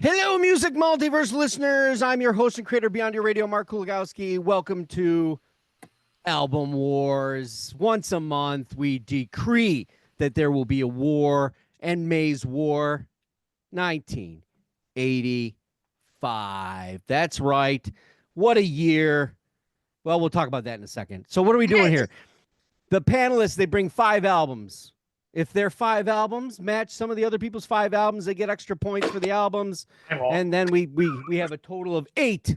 Hello, Music Multiverse listeners. I'm your host and creator beyond your radio, Mark Kulagowski. Welcome to Album Wars. Once a month, we decree that there will be a war, and May's War 1985. That's right. What a year. Well, we'll talk about that in a second. So what are we doing here? The panelists, they bring 5 albums. If their 5 albums match some of the other people's 5 albums, they get extra points for the albums. And then we have a total of 8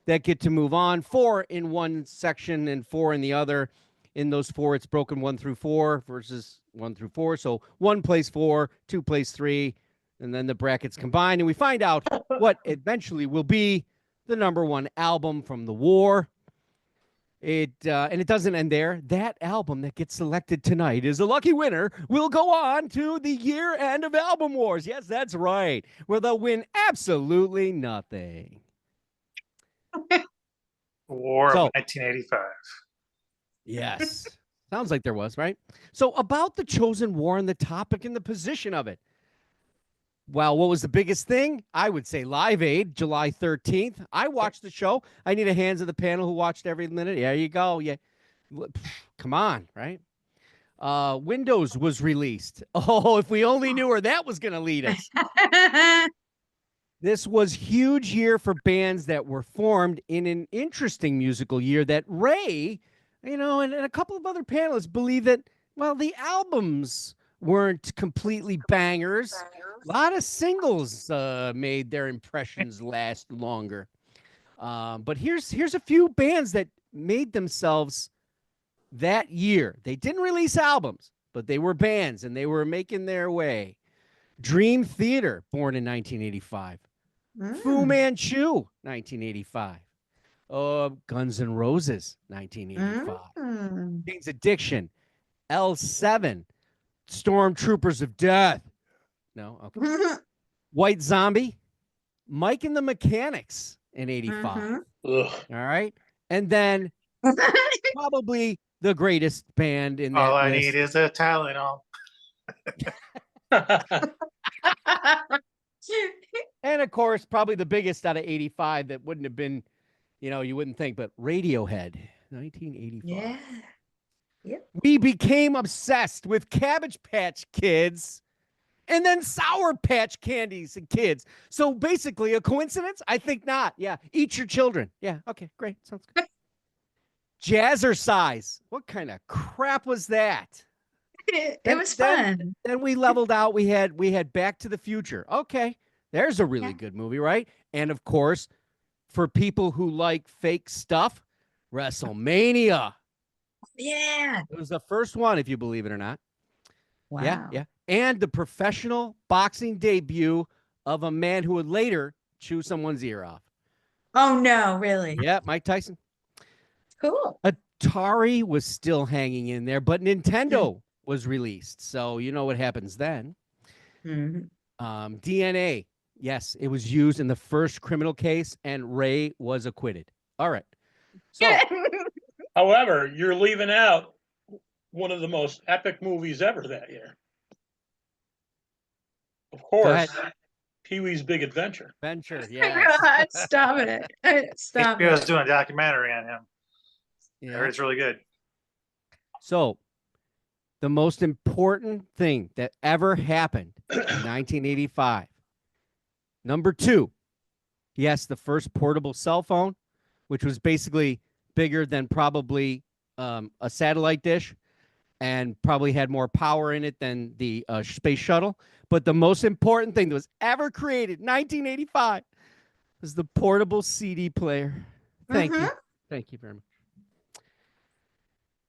that get to move on. 4 in one section and 4 in the other. In those 4, it's broken 1 through 4 versus 1 through 4. So 1 plays 4, 2 plays 3, and then the brackets combine. And we find out what eventually will be the #1 album from the war. And it doesn't end there. That album that gets selected tonight is a lucky winner. Will go on to the year end of Album Wars. Yes, that's right. Where they'll win absolutely nothing. War of 1985. Yes. Sounds like there was, right? So about the chosen war and the topic and the position of it. Well, what was the biggest thing? I would say Live Aid, July 13th. I watched the show. I need a hands of the panel who watched every minute. There you go. Yeah. Come on, right? Windows was released. Oh, if we only knew where that was going to lead us. This was huge year for bands that were formed in an interesting musical year that Ray, and a couple of other panelists believe that, well, the albums weren't completely bangers. A lot of singles made their impressions last longer. But here's a few bands that made themselves that year. They didn't release albums, but they were bands, and they were making their way. Dream Theater, born in 1985. Fu Manchu, 1985. Guns N' Roses, 1985. Jane's Addiction, L7. Stormtroopers of Death. No, okay. White Zombie, Mike and the Mechanics in 85. All right. And then probably the greatest band in that All I list. need is a Tylenol. And of course, probably the biggest out of 85 that wouldn't have been, you wouldn't think, but Radiohead, 1985. Yeah. Yep. We became obsessed with Cabbage Patch Kids and then Sour Patch Candies and kids. So basically a coincidence? I think not. Yeah. Eat your children. Yeah. Okay, great. Sounds good. Jazzercise. What kind of crap was that? It was fun. Then we leveled out. We had Back to the Future. Okay. There's a really good movie, right? And of course, for people who like fake stuff, WrestleMania. Yeah. It was the first one, if you believe it or not. Wow. Yeah. And the professional boxing debut of a man who would later chew someone's ear off. Oh, no, really? Yeah, Mike Tyson. Cool. Atari was still hanging in there, but Nintendo was released. So you know what happens then. DNA. Yes, it was used in the first criminal case, and Ray was acquitted. All right. So... However, you're leaving out one of the most epic movies ever that year. Of course, Pee-wee's Big Adventure. Yeah. God, stop it. Stop HBO's it. doing a documentary on him. Yeah. It's really good. So, the most important thing that ever happened in 1985. #2. Yes, the first portable cell phone, which was basically bigger than probably a satellite dish and probably had more power in it than the space shuttle. But the most important thing that was ever created in 1985 was the portable CD player. Thank you. Thank you very much.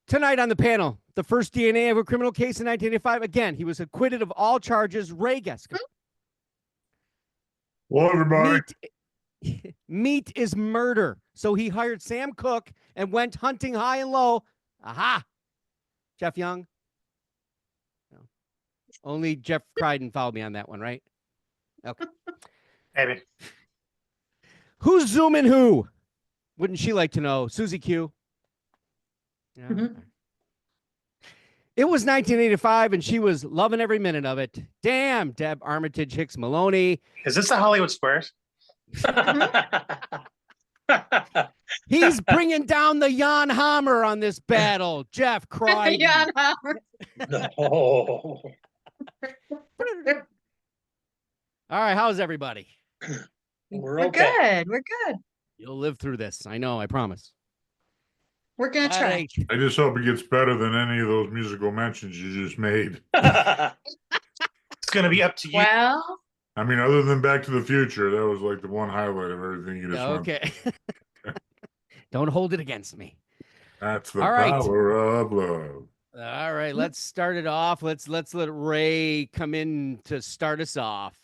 Tonight on the panel, the first DNA of a criminal case in 1985. Again, he was acquitted of all charges. Ray Geska. Hello, everybody. Meat is murder. So he hired Sam Cooke and went hunting high and low. Aha. Jeff Young. No. Only Jeff Crichton followed me on that one, right? Okay. Maybe. Who's zooming who? Wouldn't she like to know? Susie Q. Yeah. It was 1985, and she was loving every minute of it. Damn, Deb Armitage Hicks Maloney. Is this the Hollywood Squares? He's bringing down the Jan Hammer on this battle. Jeff Crichton. Jan Hammer. No. All right, how's everybody? We're We're okay. good. We're good. You'll live through this. I know. I promise. We're gonna All try. right. I just hope it gets better than any of those musical mentions you just made. It's going to be up to you. Well, I mean, other than Back to the Future, that was like the one highlight of everything you just went. Okay. Don't hold it against me. That's the All right. power of love. All right, let's start it off. Let's let Ray come in to start us off.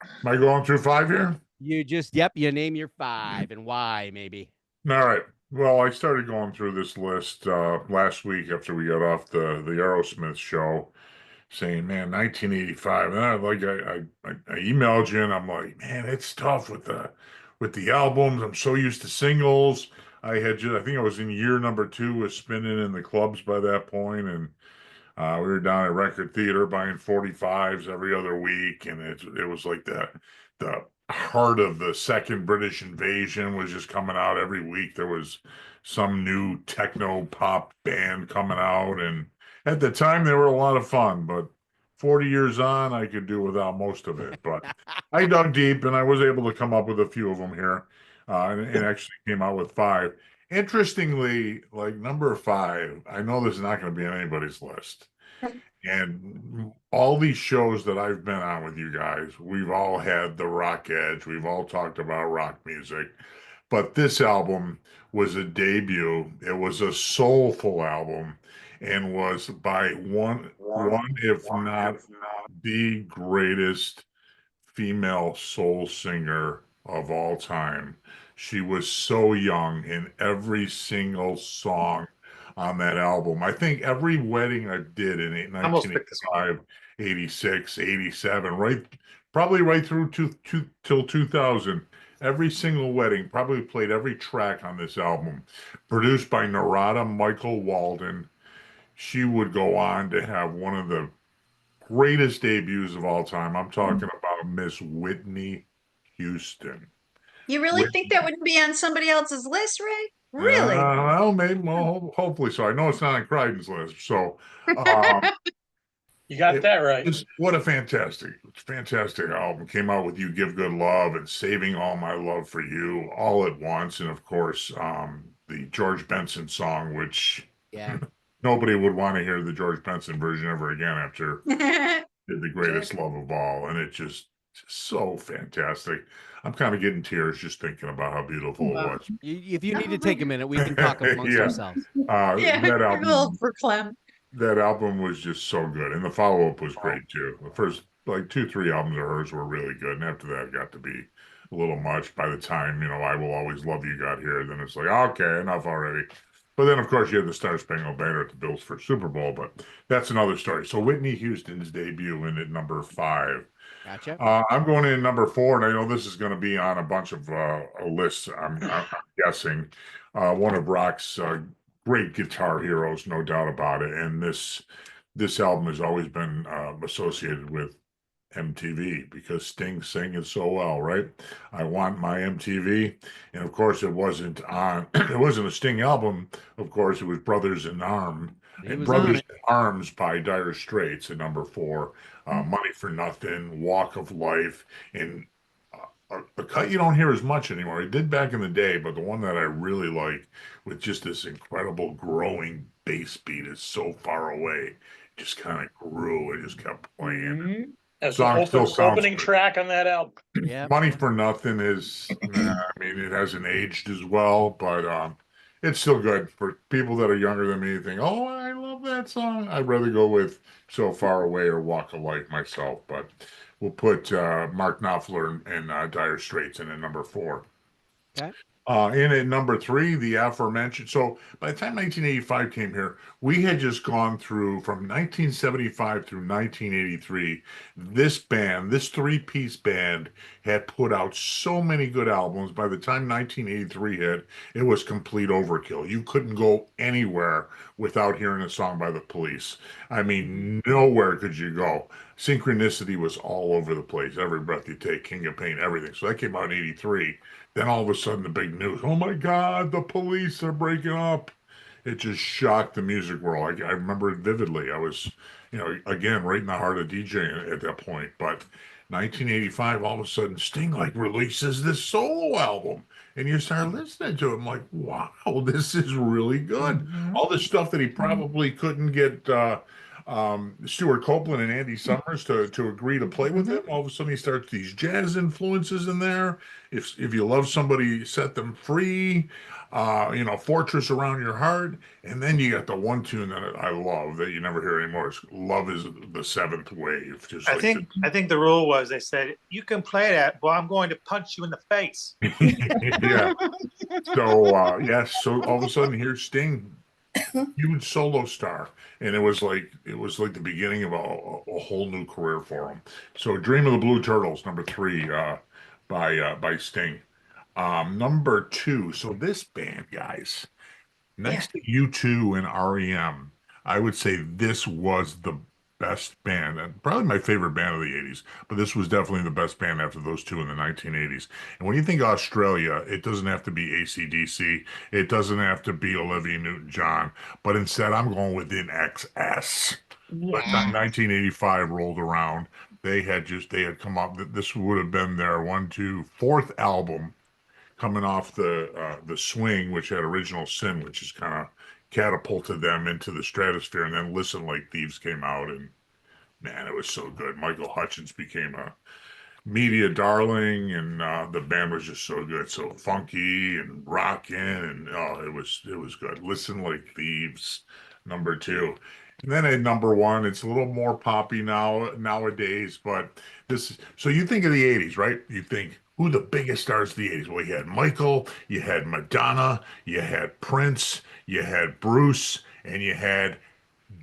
Am I going through 5 here? You you name your 5 and why, maybe. All right. Well, I started going through this list last week after we got off the Aerosmith show, saying, "Man, 1985." And I emailed you, and I'm like, "Man, it's tough with the albums. I'm so used to singles. I think I was in year number 2 with spinning in the clubs by that point, and we were down at Record Theater buying 45s every other week, and it was like the heart of the second British invasion was just coming out every week. There was some new techno pop band coming out, and at the time they were a lot of fun, but 40 years on, I could do without most of it. But I dug deep, and I was able to come up with a few of them here, and actually came out with 5. Interestingly, like number 5, I know this is not going to be on anybody's list. And all these shows that I've been on with you guys, we've all had the rock edge. We've all talked about rock music. But this album was a debut. It was a soulful album and was by one if not the greatest female soul singer of all time. She was so young in every single song on that album. I think every wedding I did in Almost picked this one. 1985, 86, 87, probably right through till 2000. Every single wedding probably played every track on this album. Produced by Narada Michael Walden. She would go on to have one of the greatest debuts of all time. I'm talking about Miss Whitney Houston. you really think that wouldn't be on somebody else's list, Ray? Really? Well, maybe. Well, hopefully so. I know it's not on Crichton's list. So, You got that right. what a fantastic album. Came out with You Give Good Love and Saving All My Love for You all at once. And of course, the George Benson song, which Yeah. nobody would want to hear the George Benson version ever again after The Greatest Love of All. And it's just so fantastic. I'm kind of getting tears just thinking about how beautiful it was. If you need to take a minute, we can talk amongst Yeah. ourselves. Yeah, That a little album, for Clem. that album was just so good, and the follow-up was great too. The first like 2-3 albums of hers were really good, and after that it got to be a little much. By the time I Will Always Love You got here, then it's like, okay, enough already. But then of course you had the Star Spangled Banner at the Bills for Super Bowl, but that's another story. So Whitney Houston's debut in at number 5. Gotcha. I'm going in number 4, and I know this is going to be on a bunch of lists. I'm guessing one of rock's great guitar heroes, no doubt about it. And this album has always been associated with MTV because Sting sang it so well, right? I Want My MTV, and of course it wasn't on. It wasn't a Sting album. Of course, it was Brothers in Arms. He And was Brothers on in Arms by Dire Straits at number 4. Money for Nothing, Walk of Life, and a cut you don't hear as much anymore. It did back in the day, but the one that I really like with just this incredible growing bass beat is So Far Away. It just kind of grew. It just kept playing. As Song the still sounds opening good. track on that album. Yeah. Money for Nothing is, I mean, it hasn't aged as well, but it's still good for people that are younger than me. Think, oh, I love that song. I'd rather go with So Far Away or Walk of Life myself, but we'll put Mark Knopfler and Dire Straits in at number 4. Okay. In at number three, the aforementioned. So by the time 1985 came here, we had just gone through from 1975 through 1983. This band, this three-piece band, had put out so many good albums. By the time 1983 hit, it was complete overkill. You couldn't go anywhere without hearing a song by the Police. I mean, nowhere could you go. Synchronicity was all over the place. Every breath you take, King of Pain, everything. So that came out in 83. Then all of a sudden, the big news, oh my God, the Police are breaking up. It just shocked the music world. I remember it vividly. I was, again, right in the heart of DJing at that point. But 1985, all of a sudden, Sting like releases this solo album. And you start listening to it. I'm like, wow, this is really good. All the stuff that he probably couldn't get Stuart Copeland and Andy Summers to agree to play with him. All of a sudden, he starts these jazz influences in there. If you love somebody, set them free. Fortress Around Your Heart, and then you got the one tune that I love that you never hear anymore. It's Love Is the Seventh Wave. Just I think the rule was they said you can play that, but I'm going to punch you in the face. Yeah. So yes. So all of a sudden, here's Sting, huge solo star, and it was like the beginning of a whole new career for him. So Dream of the Blue Turtles, number three, by Sting. Number two. So this band, guys, next to U2 and REM, I would say this was the best band, and probably my favorite band of the 80s, but this was definitely the best band after those two in the 1980s. And when you think Australia, it doesn't have to be AC/DC, it doesn't have to be Olivia Newton-John, but instead I'm going with In XS. But 1985 rolled around. They had come up. This would have been their fourth album, coming off the Swing, which had Original Sin, which has kind of catapulted them into the stratosphere. And then Listen Like Thieves came out, and man, it was so good. Michael Hutchence became a media darling, and the band was just so good, so funky and rocking, and it was good. Listen Like Thieves, number two. And then at number one, it's a little more poppy nowadays, but so you think of the 80s, right? You think, who the biggest stars of the 80s? Well, you had Michael, you had Madonna, you had Prince, you had Bruce, and you had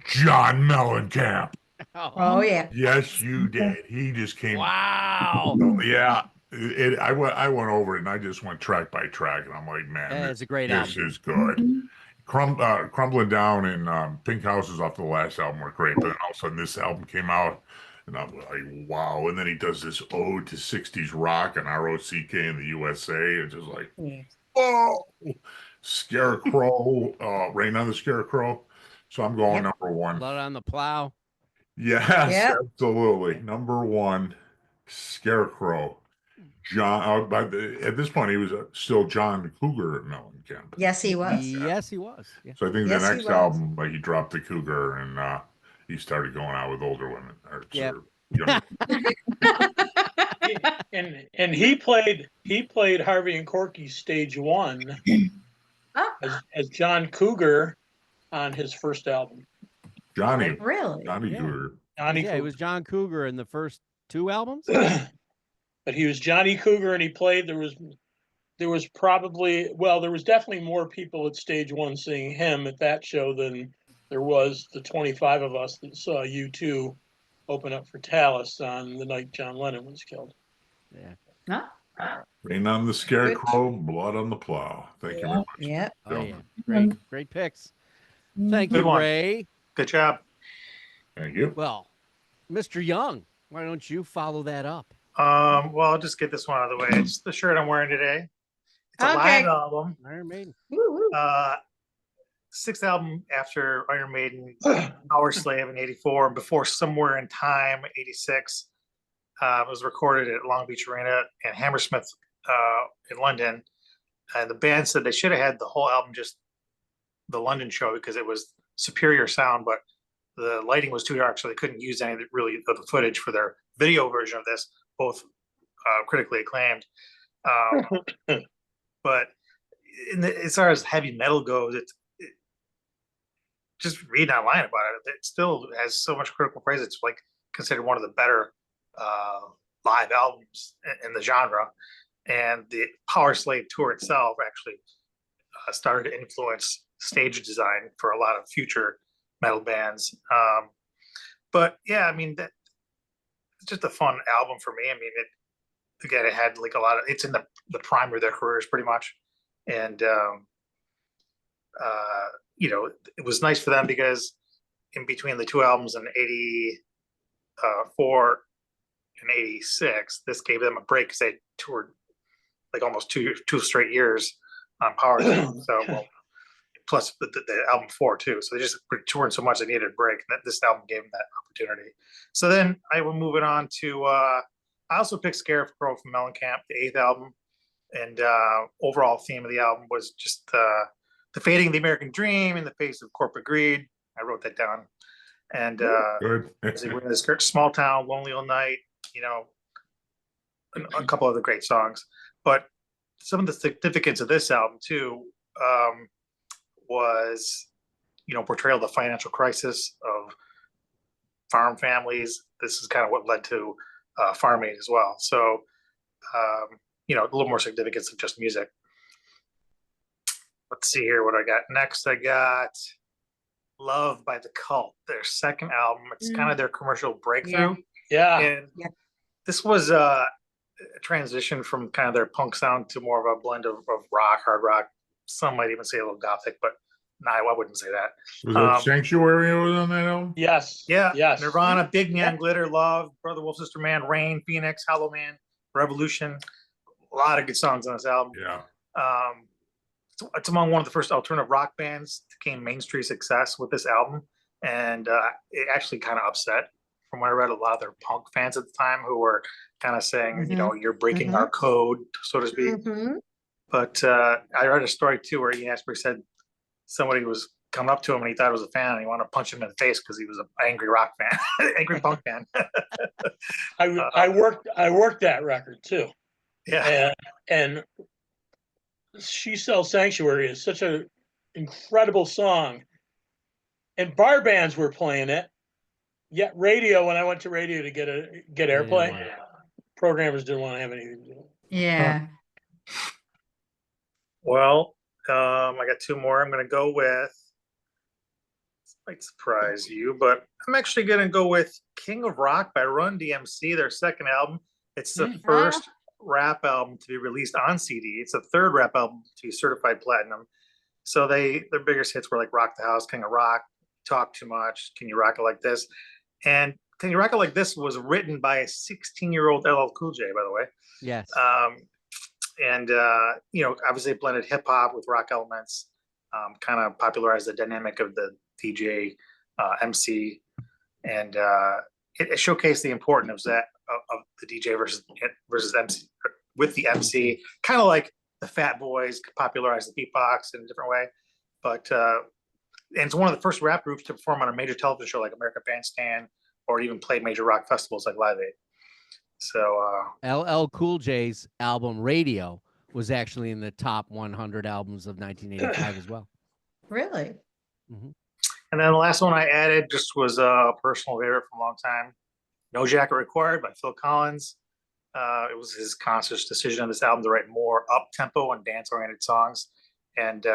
John Mellencamp. Oh yeah. Yes, you did. He just came. Wow. Yeah. I went over it and I just went track by track, and I'm like, man, It's a great this album. is good. Crumbling Down and Pink Houses off the last album were great, but then all of a sudden this album came out, and I'm like, wow. And then he does this ode to 60s rock and ROCK in the USA. It's just like, whoa. Scarecrow, Rain on the Scarecrow. So I'm going number one. Blood on the Plow. Yes, Yep. absolutely. Number one, Scarecrow. John, at this point, he was still John Cougar Mellencamp. Yes, he was. Yes, he was. Yeah. So I think Yes, the he next was. album, he dropped the Cougar, and he started going out with older women. Yep. And he played Harvey and Corky's Stage One as John Cougar on his first album. Johnny Really? Cougar. It was John Cougar in the first two albums. But he was Johnny Cougar, and he played. There was definitely more people at Stage One seeing him at that show than there was the 25 of us that saw U2 open up for Tallis on the night John Lennon was killed. Yeah. Rain on the Scarecrow, Blood on the Plow. Thank you very much. Yeah. Oh yeah. Great picks. Thank Good you, one. Ray. Good job. Thank you. Well, Mr. Young, why don't you follow that up? Well, I'll just get this one out of the way. It's the shirt I'm wearing today. It's a live album. Iron Maiden. Woo-woo. Sixth album after Iron Maiden, Power Slave in '84, and before Somewhere in Time '86. It was recorded at Long Beach Arena and Hammersmith in London. And the band said they should have had the whole album, just the London show, because it was superior sound, but the lighting was too dark, so they couldn't use any of the footage for their video version of this, both critically acclaimed. But as far as heavy metal goes, just reading online about it, it still has so much critical praise. It's like considered one of the better live albums in the genre. and the Power Slave tour itself actually started to influence stage design for a lot of future metal bands. But yeah, I mean, it's just a fun album for me. I mean, it had like a lot of, it's in the prime of their careers pretty much. And, you know, it was nice for them because in between the two albums in 84 and 86, this gave them a break because they toured like almost two straight years on Power Slave. So, well, plus the album 4 too. So they just were touring so much they needed a break. And this album gave them that opportunity. So then I will move it on to, I also picked Scarecrow from Mellencamp, the 8th album. And overall theme of the album was just the fading of the American dream in the face of corporate greed. I wrote that down. And Good. we're in this small town, lonely all night, you know, a couple other great songs. But some of the significance of this album too was, you know, portrayal of the financial crisis of farm families. This is kind of what led to Farm Aid as well. So, you know, a little more significance than just music. Let's see here what I got next. I got Love by the Cult, their second album. It's kind of their commercial breakthrough. Yeah. And this was a transition from kind of their punk sound to more of a blend of rock, hard rock. Some might even say a little gothic, but no, I wouldn't say that. Was that Sanctuary was on that album? Yes. Yeah. Yes. Nirvana, Big Neon Glitter, Love, Brother Wolf, Sister Man, Rain, Phoenix, Hollow Man, Revolution. A lot of good songs on this album. Yeah. It's among one of the first alternative rock bands to gain mainstream success with this album. And it actually kind of upset, from what I read, a lot of their punk fans at the time who were kind of saying, you know, you're breaking our code, so to speak. But I read a story too where Ian Astbury said somebody was coming up to him and he thought it was a fan and he wanted to punch him in the face because he was an angry rock fan, angry punk fan. I worked that record too. Yeah. And She Sells Sanctuary is such an incredible song. And bar bands were playing it. Yet radio, when I went to radio to get airplay, programmers didn't want to have anything to do with it. Yeah. Well, I got two more. I'm going to go with, this might surprise you, but I'm actually going to go with King of Rock by Run DMC, their second album. It's the first rap album to be released on CD. It's the third rap album to be certified platinum. So their biggest hits were like Rock the House, King of Rock, Talk Too Much, Can You Rock It Like This? And Can You Rock It Like This was written by a 16-year-old LL Cool J, by the way. Yes. And you know, obviously blended hip hop with rock elements, kind of popularized the dynamic of the DJ MC, and it showcased the importance of the DJ versus MC with the MC, kind of like the Fat Boys popularized the beatbox in a different way. But and it's one of the first rap groups to perform on a major television show like American Bandstand, or even play major rock festivals like Live Aid. So LL Cool J's album Radio was actually in the top 100 albums of 1985 as well. Really? And then the last one I added just was a personal favorite from a long time, No Jacket Required by Phil Collins. It was his conscious decision on this album to write more up-tempo and dance-oriented songs. And,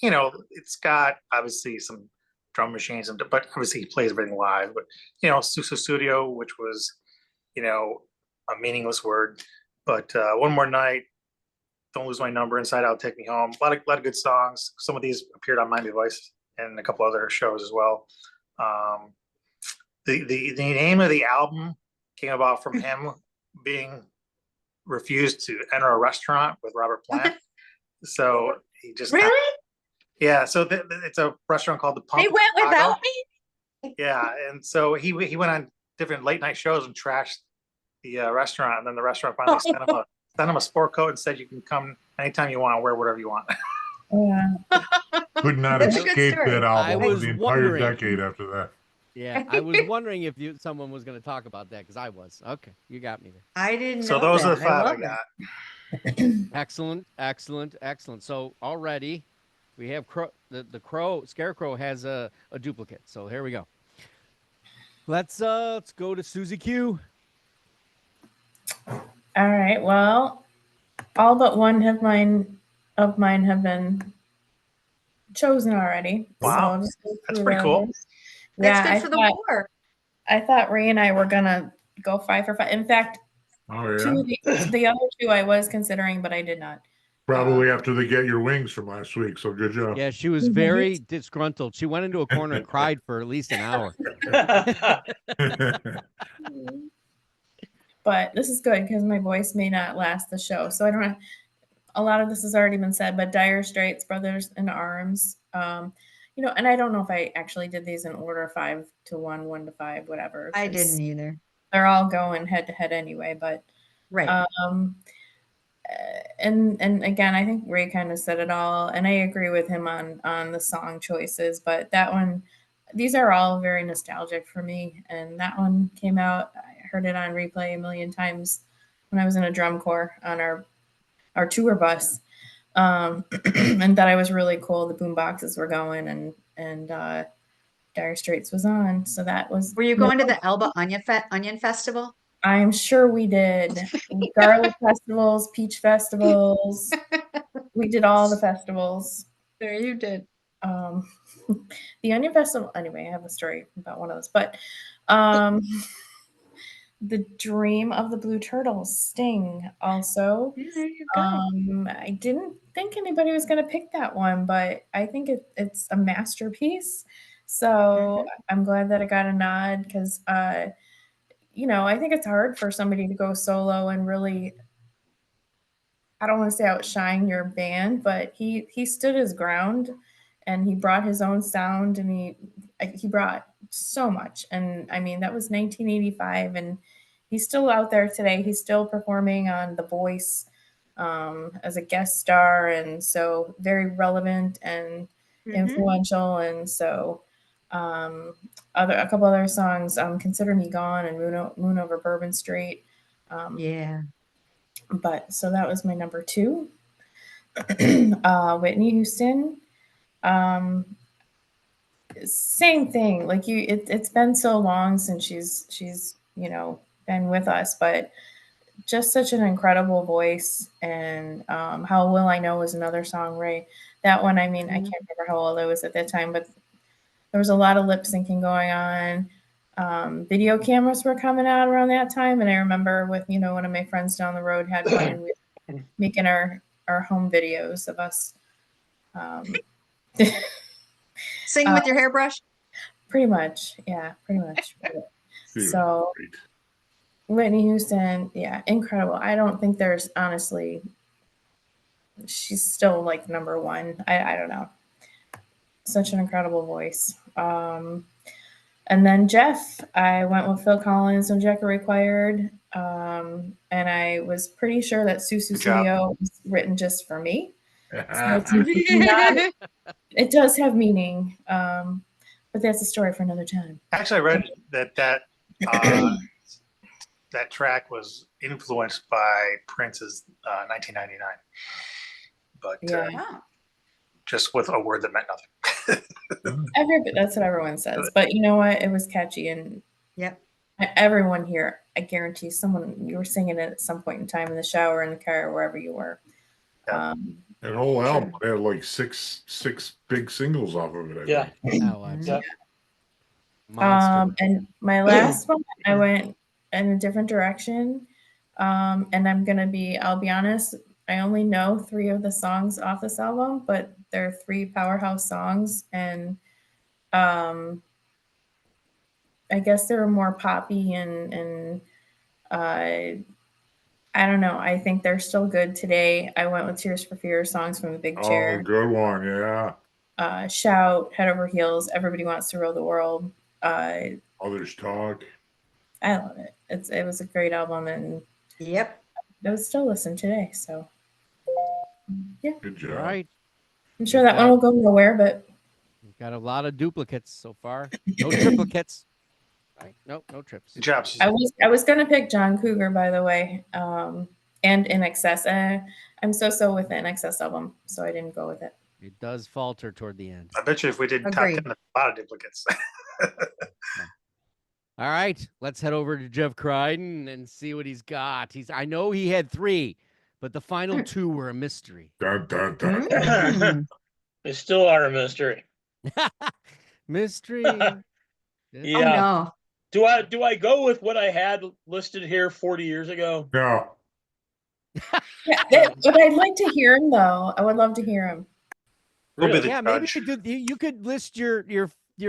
you know, it's got obviously some drum machines, but obviously he plays everything live. But, you know, Suso Studio, which was, you know, a meaningless word. But One More Night, Don't Lose My Number, Inside Out, Take Me Home. A lot of good songs. Some of these appeared on Miami Vice and a couple other shows as well. The name of the album came about from him being refused to enter a restaurant with Robert Plant. So he just so it's a restaurant called the Pump. They went without me? Yeah, and so he went on different late night shows and trashed the restaurant, and then the restaurant finally sent him a sport coat and said, you can come anytime you want, wear whatever you want. Could not That's a good escape story. that I album for was the entire wondering. decade after that. Yeah, I was wondering if someone was going to talk about that because I was. Okay, you got me there. I didn't know So those that. are the five I love got. that. Excellent. So already we have the Scarecrow has a duplicate. So here we go. Let's go to Susie Q. All right. Well, all but one of mine have been chosen already. So Wow. I'll just go That's through pretty cool. those. That's Yeah, good for the war. I thought Ray and I were gonna go 5 for 5. In fact, Oh yeah. the other two I was considering, but I did not. Probably after they get your wings from last week. So good job. Yeah, she was very disgruntled. She went into a corner and cried for at least an hour. But this is good because my voice may not last the show. So I don't know. A lot of this has already been said, but Dire Straits, Brothers in Arms. And I don't know if I actually did these in order 5 to 1, 1 to 5, whatever. I didn't either. They're all going head to head anyway, but Right. and again, I think Ray kind of said it all, and I agree with him on the song choices. But that one, these are all very nostalgic for me, and that one came out. I heard it on replay a million times when I was in a drum corps on our tour bus, and that I was really cool. The boom boxes were going, and Dire Straits was on, so that was. Were you going to the Elba Onion Festival? I'm sure we did. Garlic festivals, peach festivals. We did all the festivals. There you did. The Onion Festival. Anyway, I have a story about one of those. But the Dream of the Blue Turtles, Sting. Also, Yeah, there you go. I didn't think anybody was going to pick that one, but I think it's a masterpiece. So I'm glad that it got a nod because. I think it's hard for somebody to go solo and really, I don't want to say outshine your band, but he stood his ground and he brought his own sound and he brought so much. And I mean, that was 1985 and he's still out there today. He's still performing on The Voice as a guest star. And so very relevant and influential. And so a couple other songs, Consider Me Gone and Moon Over Bourbon Street. Yeah. But so that was my number 2. Whitney Houston. Same thing. Like it's been so long since she's been with us, but just such an incredible voice. And How Will I Know was another song, Ray. That one, I mean, I can't remember how old I was at that time, but there was a lot of lip syncing going on. Video cameras were coming out around that time, and I remember with one of my friends down the road had one, and we were making our home videos of us. Sing with your hairbrush? Pretty much, yeah, pretty much. So Whitney Houston, yeah, incredible. I don't think there's honestly, she's still like number 1. I don't know. Such an incredible voice. And then Jeff, I went with Phil Collins and Jackie Required. And I was pretty sure that Susu Studio was written just for me. So it does have meaning. But that's a story for another time. Actually, I read that that track was influenced by Prince's 1999. But just with a word that meant nothing. That's what everyone says. But you know what? It was catchy. And everyone here, I guarantee you were singing it at some point in time in the shower, in the car, wherever you were. Yeah. That whole album had like six big singles off of it. I think. Oh, and my last one, I went in a different direction. And I'll be honest, I only know 3 of the songs off this album, but they're 3 powerhouse songs. And I guess they were more poppy and I don't know. I think they're still good today. I went with Tears for Fears, Songs from a Big Chair. Oh, good one, yeah. Shout, Head Over Heels, Everybody Wants to Rule the World. Others Talk. I love it. It was a great album, and it was still listened today. So, yeah. Good job. All right. I'm sure that one will go nowhere, but we've got a lot of duplicates so far. No triplicates. Right? Nope, no trips. Good job. I was gonna pick John Cougar, by the way, and In Excess. I'm so with the In Excess album, so I didn't go with it. It does falter toward the end. I bet you if we did top 10, a lot of duplicates. All right, let's head over to Jeff Crichton and see what he's got. I know he had 3, but the final two were a mystery. Dun, dun, dun. Mm. They still are a mystery. Mystery. Oh Yeah. no. Do I go with what I had listed here 40 years ago? No. Yeah, but I'd like to hear him though. I would love to hear him. We'll be Really? the Yeah, maybe judge. you could list your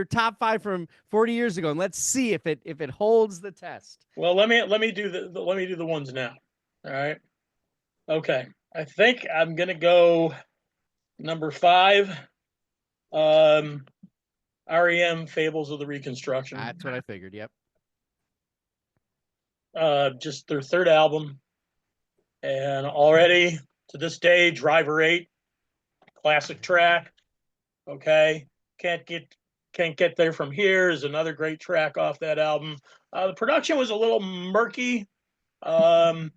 top 5 from 40 years ago, and let's see if it holds the test. Well, let me do the ones now. All right. Okay. I think I'm gonna go number 5. REM Fables of the Reconstruction. That's what I figured. Yep. Just their third album, and already to this day, Driver 8, classic track. Okay, can't get there from here is another great track off that album. The production was a little murky, but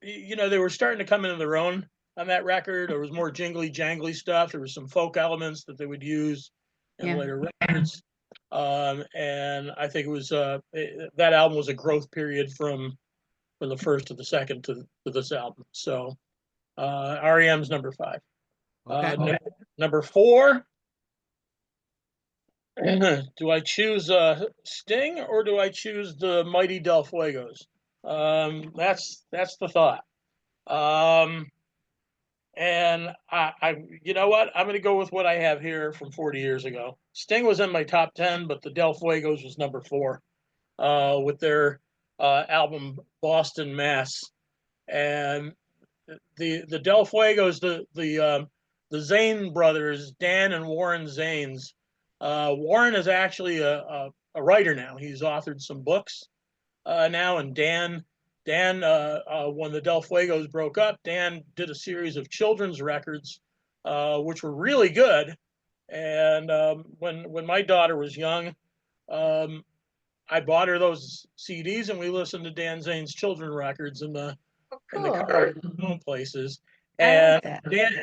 they were starting to come into their own on that record. There was more jingly jangly stuff. There was some folk elements that they would use in later records. And I think it was that album was a growth period from the first to the second to this album. So REM's number 5. Okay. Number 4. Do I choose Sting or do I choose the Mighty Del Fuegos? That's the thought. And I you know what? I'm going to go with what I have here from 40 years ago. Sting was in my top 10, but the Del Fuegos was number 4 with their album Boston Mass. And the Del Fuegos, the Zane brothers, Dan and Warren Zanes. Warren is actually a writer now. He's authored some books now, and Dan, when the Del Fuegos broke up, Dan did a series of children's records, which were really good. And when my daughter was young, I bought her those CDs, and we listened to Dan Zane's children records in the car places. And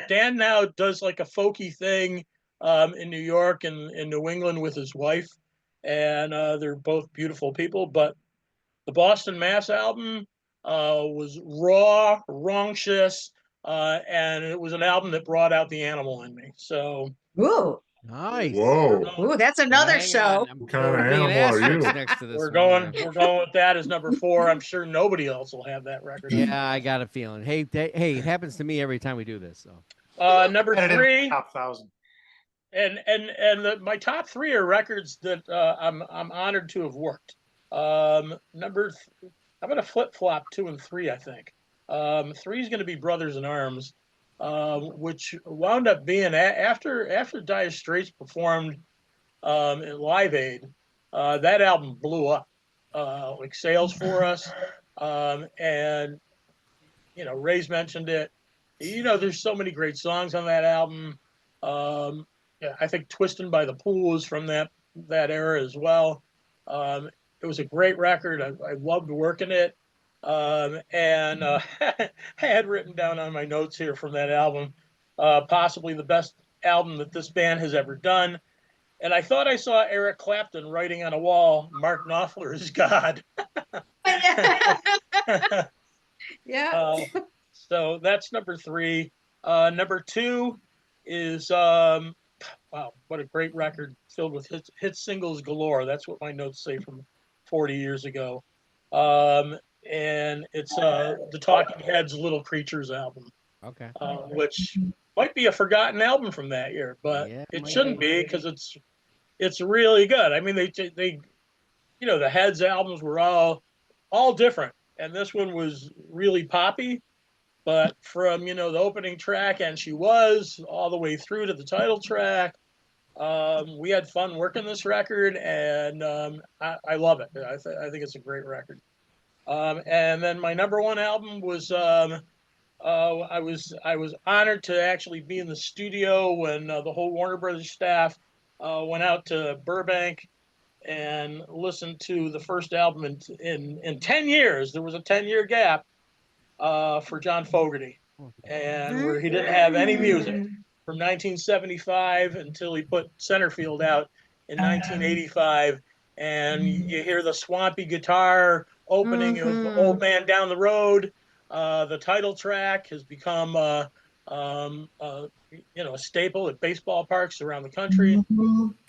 Dan now does like a folky thing in New York and in New England with his wife, and they're both beautiful people. But the Boston Mass album was raw, rauncous, and it was an album that brought out the animal in me. So, Ooh. Nice. Whoa. Ooh, that's another Hang show. on. I'm What kind of being animal are asterisks you? next to this we're one. going with that as number 4. I'm sure nobody else will have that record. Yeah, I got a feeling. Hey, it happens to me every time we do this. So Number Had it in 3. top 1,000. My top 3 are records that I'm honored to have worked. I'm going to flip flop 2 and 3. I think 3 is going to be Brothers in Arms, which wound up being after Dire Straits performed in Live Aid. That album blew up like sales for us, and Ray's mentioned it. There's so many great songs on that album. Yeah, I think "Twistin' by the Pool" is from that era as well. It was a great record. I loved working it. And I had written down on my notes here from that album, possibly the best album that this band has ever done. And I thought I saw Eric Clapton writing on a wall, "Mark Knopfler is God." Yeah. So that's number 3. Number 2 is wow, what a great record filled with hit singles galore. That's what my notes say from 40 years ago. And it's the Talking Heads' Little Creatures album, okay. which might be a forgotten album from that year, but Yeah, it might shouldn't be. be because it's really good. I mean, they the Heads albums were all different, and this one was really poppy. But from the opening track, "And She Was," all the way through to the title track, we had fun working this record, and I love it. I think it's a great record. And then my number 1 album was I was honored to actually be in the studio when the whole Warner Brothers staff went out to Burbank and listened to the first album in 10 years. There was a 10-year gap for John Fogerty, and where he didn't have any music from 1975 until he put Centerfield out in 1985. And you hear the swampy guitar opening of "Old Man Down the Road," The title track has become a staple at baseball parks around the country.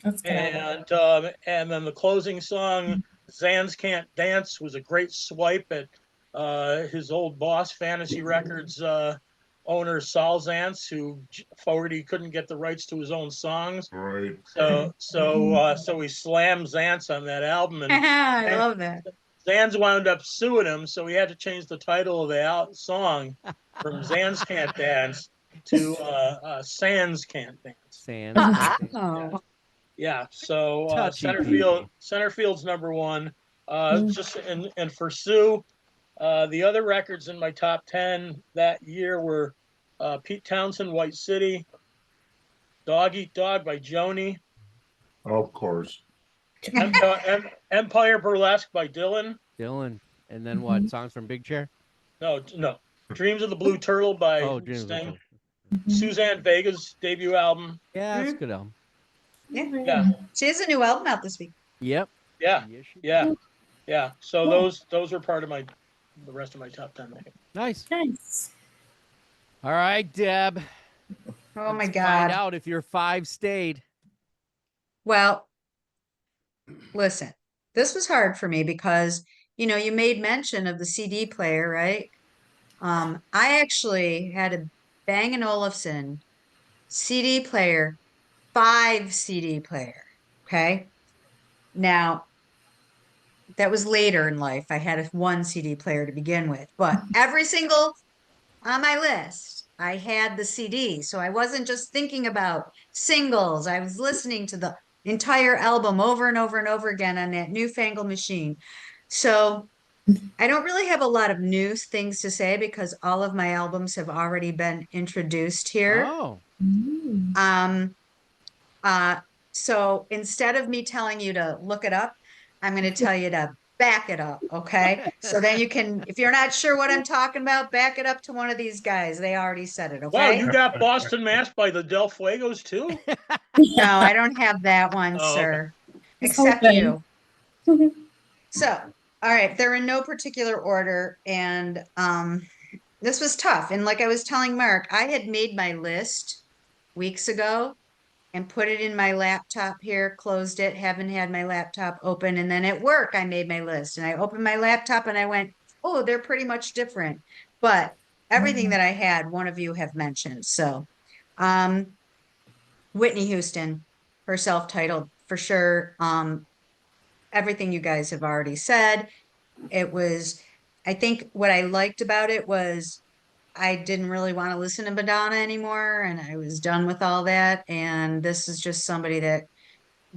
That's good. And then the closing song, Zans Can't Dance, was a great swipe at his old boss, Fantasy Records owner Saul Zantz, who forward he couldn't get the rights to his own songs. Right. So he slammed Zantz on that album, and I love that. Zans wound up suing him, so he had to change the title of the song from Zans Can't Dance to Sans Can't Dance. Sands. Oh, Yeah, so Touchy Centerfield's number one. Just and for Sue, the other records in my top 10 that year were Pete Townsend, White City, Dog Eat Dog by Joni, Of course. Empire Burlesque by Dylan. Dylan. And then what? Songs from Big Chair? No, Dreams of the Blue Turtle by Dreams of the Sting. Blue. Suzanne Vega's debut album. Yeah, that's a good album. Yeah, she has a new album out this week. Yep. yeah, Yes, she yeah. So those were part of the rest of my top 10. Nice. Nice. All right, Deb. Oh my Let's God. Find out if your 5 stayed. Well, listen, this was hard for me because, you made mention of the CD player, right? I actually had a Bang & Olufsen CD player, 5 CD player. Okay. Now, that was later in life. I had a 1 CD player to begin with, but every single on my list, I had the CD. So I wasn't just thinking about singles. I was listening to the entire album over and over and over again on that newfangled machine. So I don't really have a lot of new things to say because all of my albums have already been introduced here. Oh. So instead of me telling you to look it up, I'm going to tell you to back it up. Okay. So then you can, if you're not sure what I'm talking about, back it up to one of these guys. They already said it. Okay. Wow, you got Boston Mass by the Del Fuegos too? No, I don't have that one, Oh, sir. okay. Except you. So, all right, they're in no particular order. And this was tough. And like I was telling Mark, I had made my list weeks ago and put it in my laptop here, closed it, haven't had my laptop open. And then at work, I made my list and I opened my laptop and I went, oh, they're pretty much different. But everything that I had, one of you have mentioned. So Whitney Houston, her self-titled for sure. Everything you guys have already said. It was, I think what I liked about it was I didn't really want to listen to Madonna anymore, and I was done with all that. And this is just somebody that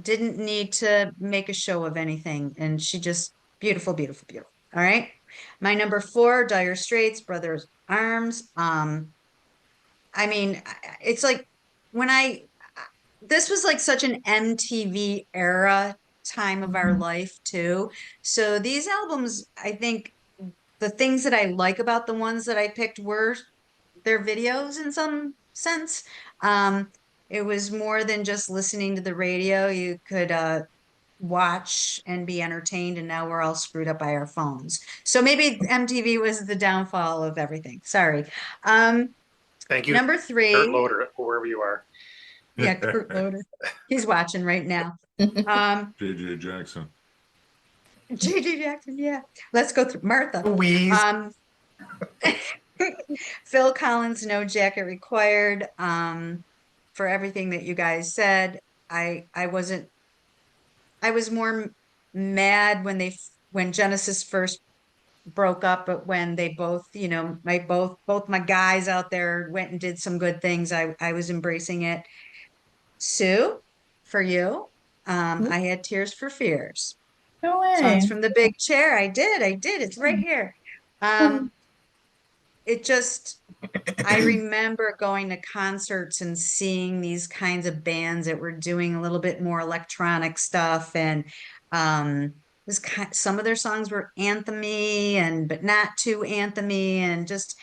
didn't need to make a show of anything. And she just beautiful, beautiful, beautiful. All right. My number 4, Dire Straits, Brothers Arms. I mean, it's like this was like such an MTV era time of our life too. So these albums, I think the things that I like about the ones that I picked were their videos in some sense. It was more than just listening to the radio. You could watch and be entertained, and now we're all screwed up by our phones. So maybe MTV was the downfall of everything. Sorry. Thank you, Number 3. Kurt Loder, wherever you are. Yeah, Kurt Loder. He's watching right now. JJ Jackson. JJ Jackson, yeah. Let's go through Martha. Louise. Phil Collins, No Jacket Required. For everything that you guys said, I was more mad when Genesis first broke up, but when they both, both my guys out there went and did some good things, I was embracing it. Sue, for you, I had Tears for Fears. No way. Songs from the Big Chair. I did. It's right here. It just, I remember going to concerts and seeing these kinds of bands that were doing a little bit more electronic stuff. And some of their songs were anthemy but not too anthemy. And just,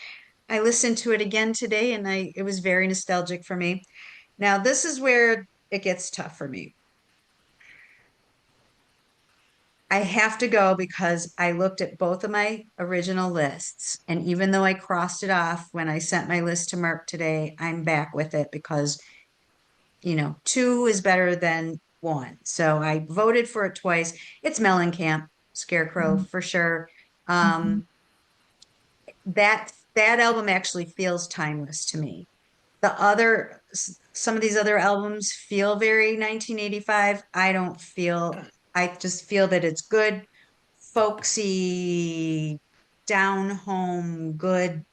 I listened to it again today and it was very nostalgic for me. Now, this is where it gets tough for me. I have to go because I looked at both of my original lists, and even though I crossed it off when I sent my list to Mark today, I'm back with it because, you know, 2 is better than 1. So I voted for it twice. It's Mellencamp, Scarecrow for sure. That album actually feels timeless to me. Some of these other albums feel very 1985. I just feel that it's good, folksy, down home, good,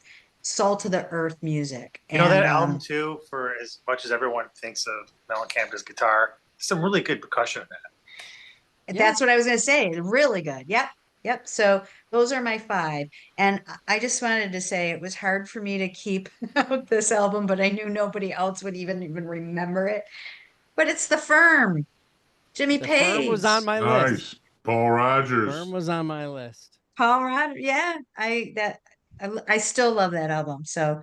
salt of the earth music. You know, And that album too, for as much as everyone thinks of Mellencamp's guitar, some really good percussion in that. that's what I was going to say. Really good. Yep. Yep. So those are my 5. And I just wanted to say it was hard for me to keep out this album, but I knew nobody else would even remember it. But it's The Firm. Jimmy The Firm was Page. on my list. Nice. Paul Rogers. Firm was on my list. Paul Rudd. Yeah. I still love that album. So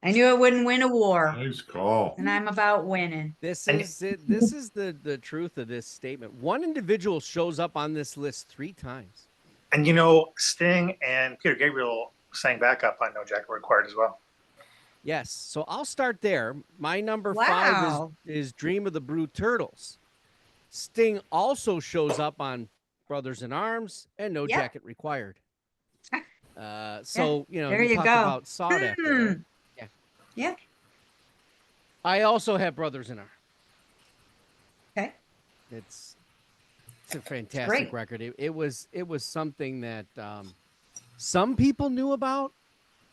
I knew it wouldn't win a war. Nice call. And I'm about winning. This And- is it. This is the truth of this statement. One individual shows up on this list 3 times. And you know, Sting and Peter Gabriel sang backup on No Jacket Required as well. Yes. So I'll start there. My number Wow. 5 is Dream of the Blue Turtles. Sting also shows up on Brothers in Arms and No Yeah. Jacket Required. So, you know, There you talked go. about sought after. Right? Yeah. I also have Brothers in Arms. Okay. It's a fantastic great. record. It was something that some people knew about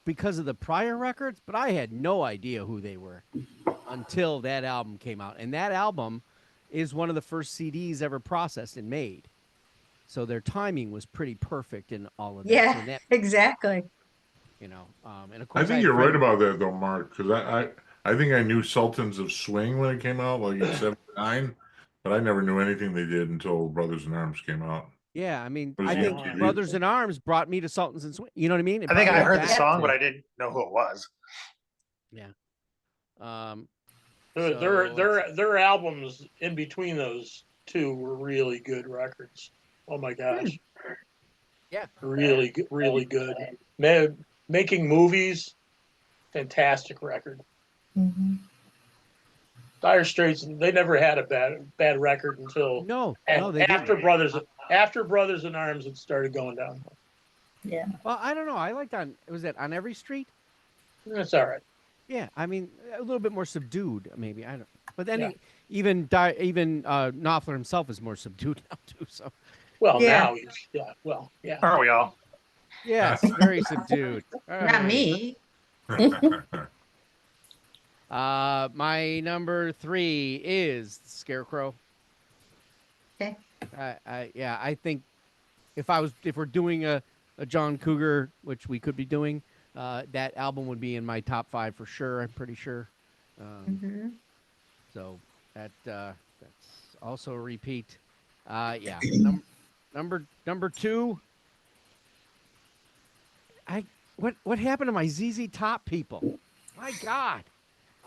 because of the prior records, but I had no idea who they were until that album came out. And that album is one of the first CDs ever processed and made. So their timing was pretty perfect in all of that. Yeah, So that, exactly. you know, and of course I think you're right about that though, Mark, because I think I knew Sultans of Swing when it came out, like in '79, but I never knew anything they did until Brothers in Arms came out. Yeah, I mean, Was I it think on TV? Brothers in Arms brought me to Sultans and Swing. You know what I mean? It I think brought I me heard the back song, to- but I didn't know who it was. Yeah. Their albums in between those 2 were really good records. Oh my gosh. Yeah. Really good, really good. Making Movies, fantastic record. Mhm. Dire Straits, they never had a bad record until No, they after didn't. Brothers in Arms, it started going down. Yeah. Well, I don't know. I liked was that On Every Street? That's all right. Yeah, I mean, a little bit more subdued, maybe. I don't. But then Yeah. even Knopfler himself is more subdued now too. So Well, Yeah. now he's yeah. Aren't we all? yes, very subdued. All Not right. me. My number 3 is Scarecrow. Okay. I think if we're doing a John Cougar, which we could be doing, that album would be in my top 5 for sure. I'm pretty sure. Mhm. So that's also a repeat. Yeah. Number 2. What happened to my ZZ Top people? My God.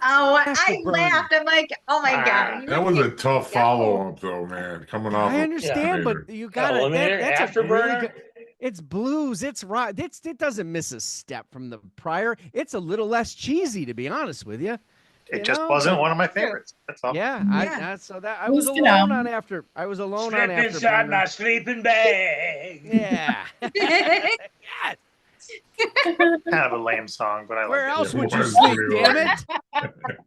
Oh, I Afterburner. laughed. I'm like, oh my God. That was a tough follow-up though, man. Coming off. I of understand, but Eliminator. you got it. Eliminator, That's a really Afterburner. good. It's blues. It's rock. It doesn't miss a step from the prior. It's a little less cheesy, to be honest with you. It You just know, wasn't but- one of my favorites. That's all. Yeah, Yeah. I was Loosen alone up. on after. I was alone Slip on after. inside my sleeping bag. Yeah. Yes. Kind of a lame song, but I like Where it. else Yeah, would you was sleep? pretty Damn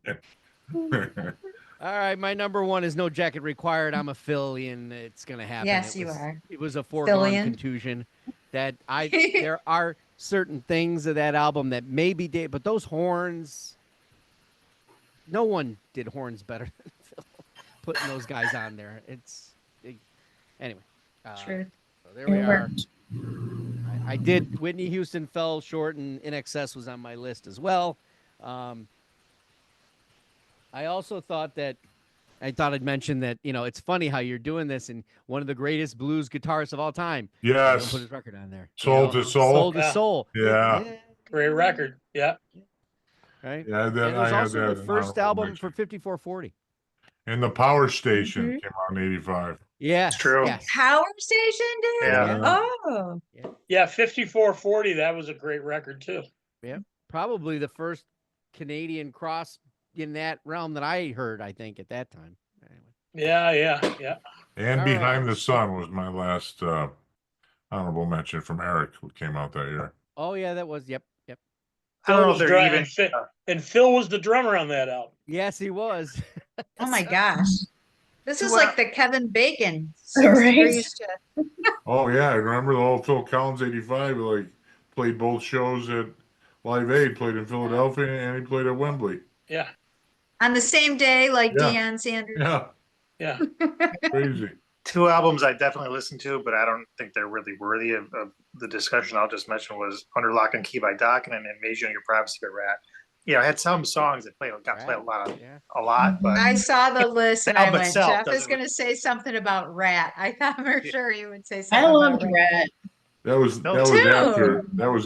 it! All right, my number 1 is No Jacket Required. I'm a Phillian. It's gonna happen. Yes, It you was- are. It was a foregone Phillian. contusion. That there are certain things of that album that maybe did, but those horns. No one did horns better than Phil. Putting those guys on there. Anyway. True. So there we It are. worked. I did. Whitney Houston fell short, and In Excess was on my list as well. I also thought I'd mention that, you know, it's funny how you're doing this, and one of the greatest blues guitarists of all time. They don't Yes. put his record on there. Soul to Soul. Soul to Yeah. Soul. Yeah. Great record. Yeah. Right. Yeah, And it was I had also that the in first honorable album mention. for 5440. And the Power Station Mhm. came out in '85. Yes, true. yes. Power Station did? Yeah. Oh, Yeah, 5440, that was a great record too. Probably the first Canadian cross in that realm that I heard, I think, at that time. Anyway. Yeah. And All Behind right. the Sun was my last honorable mention from Eric, who came out that year. Oh, yeah, that was, yep. I don't know if was they're even. and Phil was the drummer on that album. Yes, he was. oh my gosh. This Two is like the Kevin Bacon Right. degrees to Oh yeah, I remember the whole Phil Collins '85. Like played both shows at Live Aid, played in Philadelphia, and he played at Wembley. Yeah, on the same day like Yeah. Deion Sanders. Yeah, yeah. crazy. two albums I definitely listened to, but I don't think they're really worthy of the discussion. I'll just mention was Under Lock and Key by Dokken and Invasion of Your Privacy by Rat. I had some songs that got played a lot, but I saw the list and The I album went, itself Jeff is doesn't going to say something about Rat. I thought for sure he would say I something loved about Rat. Rat. That was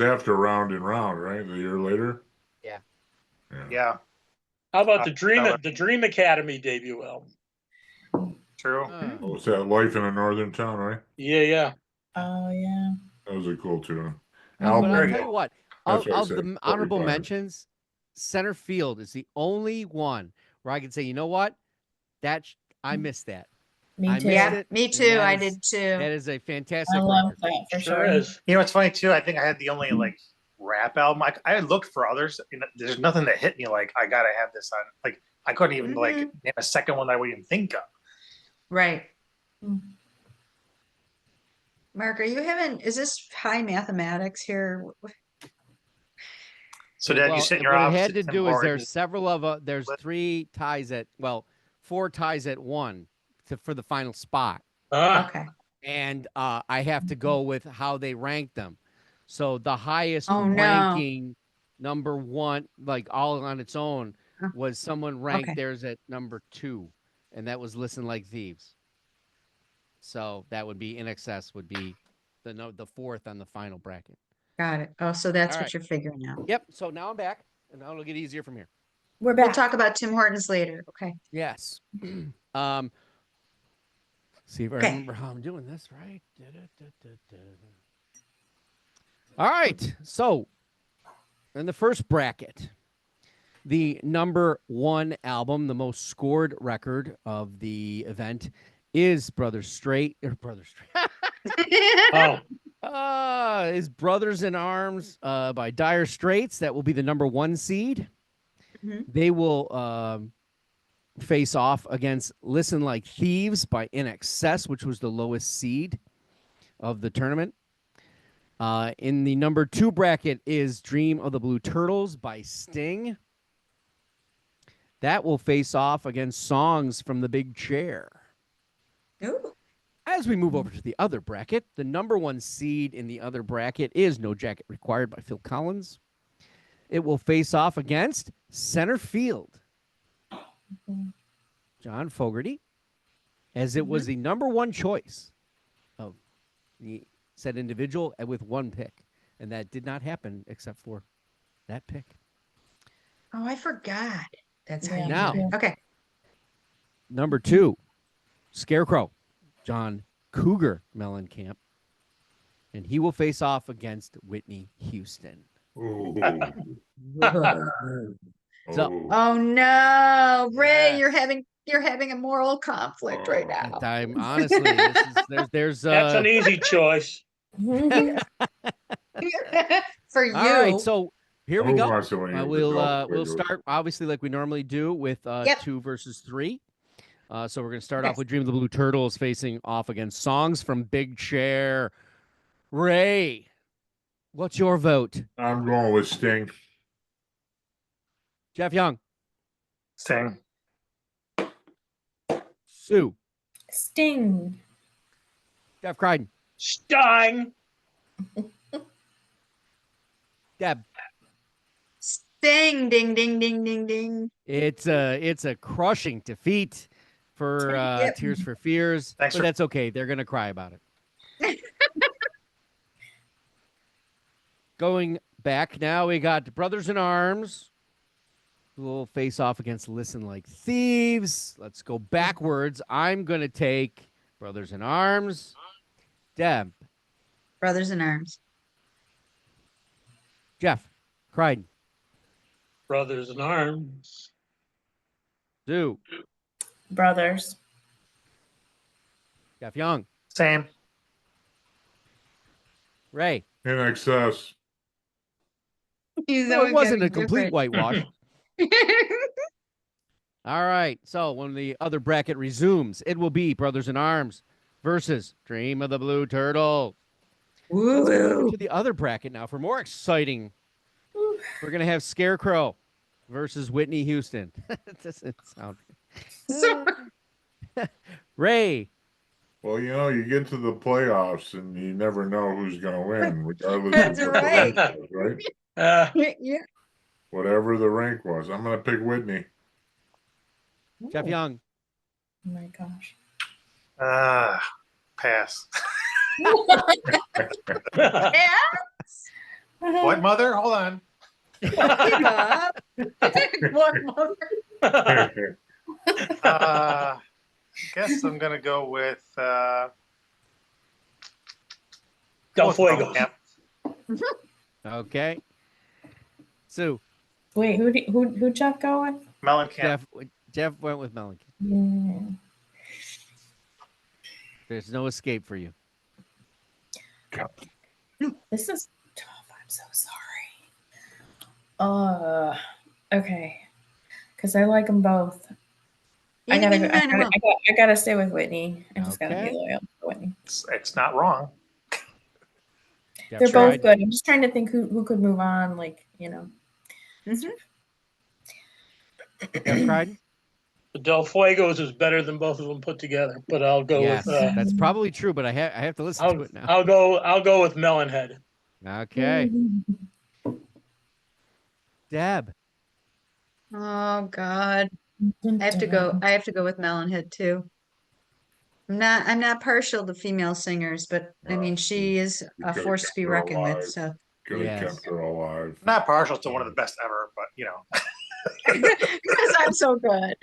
No, after Round and Round, right? The year later. Yeah. yeah, How about the Dream Academy debut album? true. What was that? Life in a Northern Town, right? Yeah. Oh yeah. That was a cool tune. But I'll tell you what, That's what I of said, the honorable 45. mentions, Centerfield is the only one where I can say, you know what? I missed that. Me I too. missed Yeah, it, me and too. that I is- did too. That is a fantastic I love record. that for Sure sure. is. It's funny too. I think I had the only like rap album. I looked for others. There's nothing that hit me like I gotta have this on. Like I couldn't even like name a second one that I would even think of. Right. Mm. Mark, are you having, is this high mathematics here? So Dad, Well, you sit in your what it office. had to at Tim do is Hortons. there's several of there's four ties at one for the final spot. Okay. And I have to go with how they rank them. So the highest Oh, no. ranking number one, like all on its own, Huh. was someone ranked Okay. theirs at number 2, and that was Listen Like Thieves. So that would be In Excess would be the fourth on the final bracket. Got it. Oh, so that's All what right. you're figuring out. Yep. So now I'm back, and now it'll get easier from here. We're We'll back. talk about Tim Hortons later. Okay. Yes. See if I Okay. remember how I'm doing this right. All right. So, in the first bracket, the number 1 album, the most scored record of the event, is Brothers Straight. Is Brothers in Arms by Dire Straits. That will be the number 1 seed. Mhm. They will face off against Listen Like Thieves by In Excess, which was the lowest seed of the tournament. In the number 2 bracket is Dream of the Blue Turtles by Sting. That will face off against Songs from the Big Chair. Ooh. As we move over to the other bracket, the number 1 seed in the other bracket is No Jacket Required by Phil Collins. It will face off against Centerfield, John Fogerty, as it was the number 1 choice of the said individual with 1 pick. And that did not happen except for that pick. Oh, I forgot. That's how Yeah, you Now- do it. Okay. Number 2, Scarecrow, John Cougar Mellencamp. And he will face off against Whitney Houston. Ooh. So- Oh. Oh no, Ray, Yes. you're having a moral conflict right now. I'm honestly, there's That's an easy choice. For you. all right. So here we Who go. wants to win with the We'll golf? start obviously like we normally do with Yep. 2 versus 3. So we're gonna start Okay. off with Dream of the Blue Turtles facing off against Songs from Big Chair. Ray, what's your vote? I'm going with Sting. Jeff Young, Sting. Sue, Sting. Jeff Crichton, Stein. Deb. Sting, ding, ding, ding, ding, ding. It's a crushing defeat for Yep. Tears for Fears, Thanks but for- that's okay. They're gonna cry about it. Going back now, we got Brothers in Arms We'll face off against Listen Like Thieves. Let's go backwards. I'm going to take Brothers in Arms. Deb, Brothers in Arms. Jeff, Crichton, Brothers in Arms. Sue, Brothers. Jeff Young, Same. Ray. In excess. Well, it wasn't a complete whitewash. All right. So when the other bracket resumes, it will be Brothers in Arms versus Dream of the Blue Turtle. Let's go over to the other bracket now for more exciting. We're going to have Scarecrow versus Whitney Houston. It doesn't sound. Ray. Well, you get to the playoffs and you never know who's going to win, regardless That's of what right. the rank was, right? Yeah. Whatever the rank was. I'm going to pick Whitney. Jeff Young. Oh my gosh. Pass. Yeah. What mother? Hold on. Give up. What mother? Guess I'm gonna go with Del Fuego. Camp. Okay. Sue. Wait, who Jeff go with? Mellencamp. Jeff went with Mellencamp. Yeah. There's no escape for you. This is tough. I'm so sorry. Okay, because I like them both. I gotta stay with Whitney. I just gotta be Okay. loyal to Whitney. It's not wrong. Jeff They're tried. both good. I'm just trying to think who could move on. Mhm. Jeff Crichton? Del Fuegos is better than both of them put together, but I'll go Yes, with. that's probably true, but I have to listen to it now. I'll go with Melonhead. Okay. Deb. Oh God. I have to go with Melonhead too. I'm not partial to female singers, but I mean she is You a could've force to kept be her reckoned with. alive. So Could have Yes. kept her alive. Not partial to one of the best ever, but because I'm so good.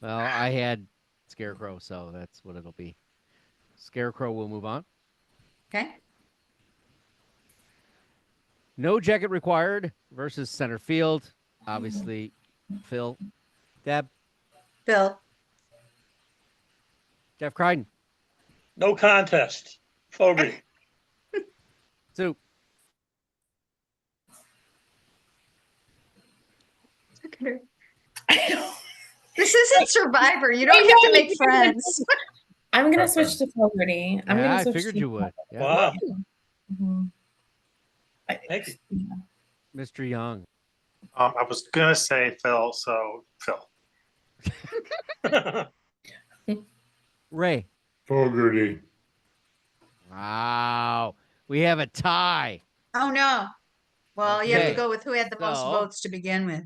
Well, I had Scarecrow, so that's what it'll be. Scarecrow will move on. Okay. No Jacket Required versus Centerfield. Obviously, Phil. Deb. Phil. Jeff Crichton. No contest. Fogarty. Sue. This isn't Survivor. You don't have to make friends. I'm gonna switch to Fogarty. I'm Yeah, gonna I switch figured to you would. Yeah. Wow. Mhm. Thank you. Yeah. Mr. Young. I was gonna say Phil, so Phil. Ray. Fogarty. Wow. We have a tie. Oh no. Well, you have Okay. to go with who had the most So- votes to begin with.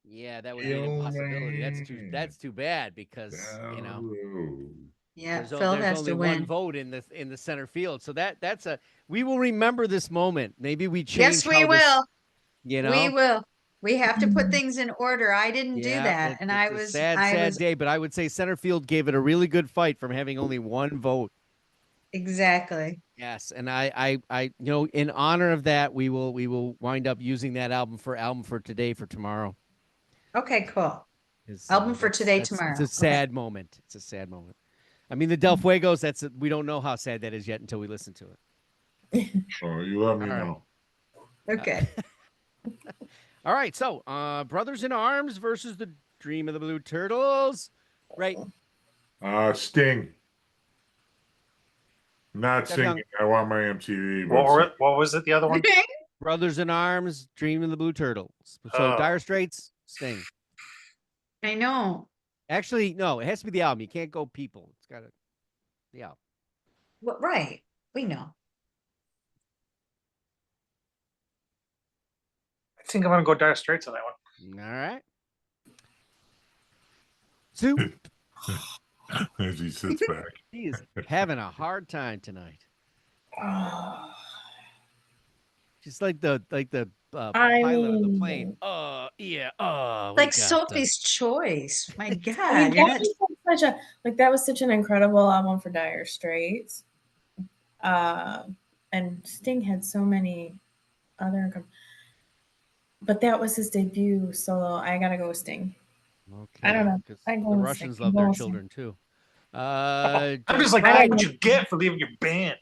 Yeah, that would be an impossibility. That's too bad because Yeah, there's Phil there's has only to one win. vote in the center field. So that's we will remember this moment. Maybe we change. Yes, we how this- will. you know, We will. We have to put things in order. I didn't do Yeah, that, and I it's a was sad day. But I would say center field gave it a really good fight from having only one vote. exactly. Yes, and I in honor of that, we will wind up using that album for today for tomorrow. Okay, cool. 'Cause, Album for today, It's tomorrow. a sad moment. It's a sad moment. I mean, the Del Fuegos. We don't know how sad that is yet until we listen to it. Oh, you let me All right. know. Okay. All right, so Brothers in Arms versus the Dream of the Blue Turtles. Right. Sting. Not Jeff singing. Young. I want my MTV. but What was it? The other one? Brothers in Arms, Dream of the Blue Turtles. So Oh. Dire Straits, Sting. I know. Actually, no, it has to be the album. You can't go people. It's got to the album. What? Right. We know. I think I'm gonna go Dire Straits on that one. All right. Sue. as he sits back. He is having a hard time tonight. Oh, Just like the I pilot of the mean, plane. Yeah. We Like got Sophie's Choice. My I mean, God, you're not. that was such a that was such an incredible album for Dire Straits. And Sting had so many other, but that was his debut solo. I gotta go with Sting. Okay. I don't know. Because I go the with Russians Sting. love I'm their going with Sting. children too. I'm Jeff just like, I how don't did know. you get for leaving your band?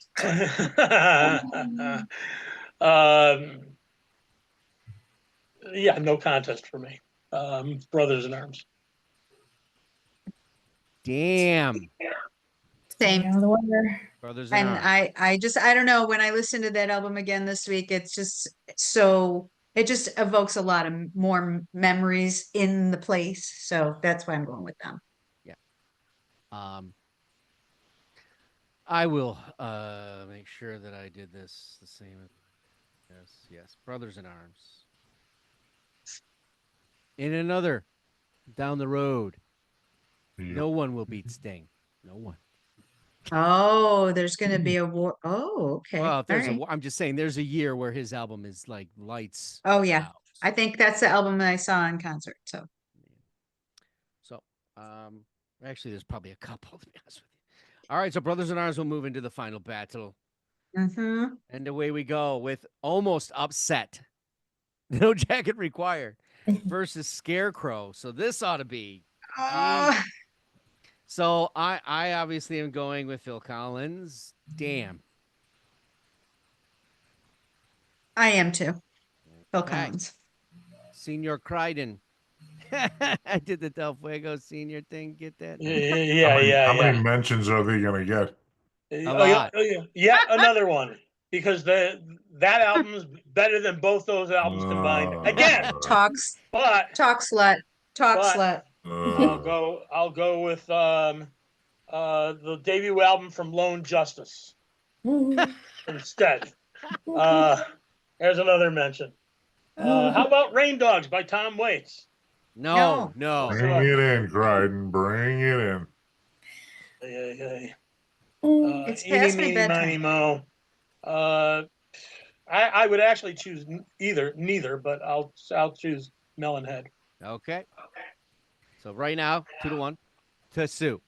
um, yeah, no contest for me. Brothers in Arms. Damn. Same. No wonder. Brothers in And Arms. I don't know, when I listened to that album again this week, it's just so, it just evokes a lot of more memories in the place. So that's why I'm going with them. I will make sure that I did this the same. Yes. Brothers in Arms. In another down the road, no one will beat Sting. No one. Oh, there's going to be a war. Oh, okay. Well, if All there's right. I'm just saying there's a year where his album is like lights Oh, yeah. out. I think that's the album that I saw in concert. So, So, actually, there's probably a couple, to be honest with you. All right, so Brothers in Arms will move into the final battle. mhm. And away we go with Almost Upset. No Jacket Required versus Scarecrow. So this ought to be. Oh, So I obviously am going with Phil Collins. Damn. I am too. Phil Okay. Collins. Senior Crichton. I did the Del Fuego senior thing. Get that? Yeah, How many mentions are they gonna get? lot. Yeah, another one. Because that album's better than both those albums combined. Again, Talk but slut. Talk But- slut. I'll go with the debut album from Lone Justice instead. There's another mention. How about Rain Dogs by Tom Waits? No. Bring it in, Crichton. Bring it in. It's past my Eeny, meeny, bedtime. miny, mo. I would actually choose neither, but I'll choose Melonhead. Okay. So right now, 2-1 to Sue.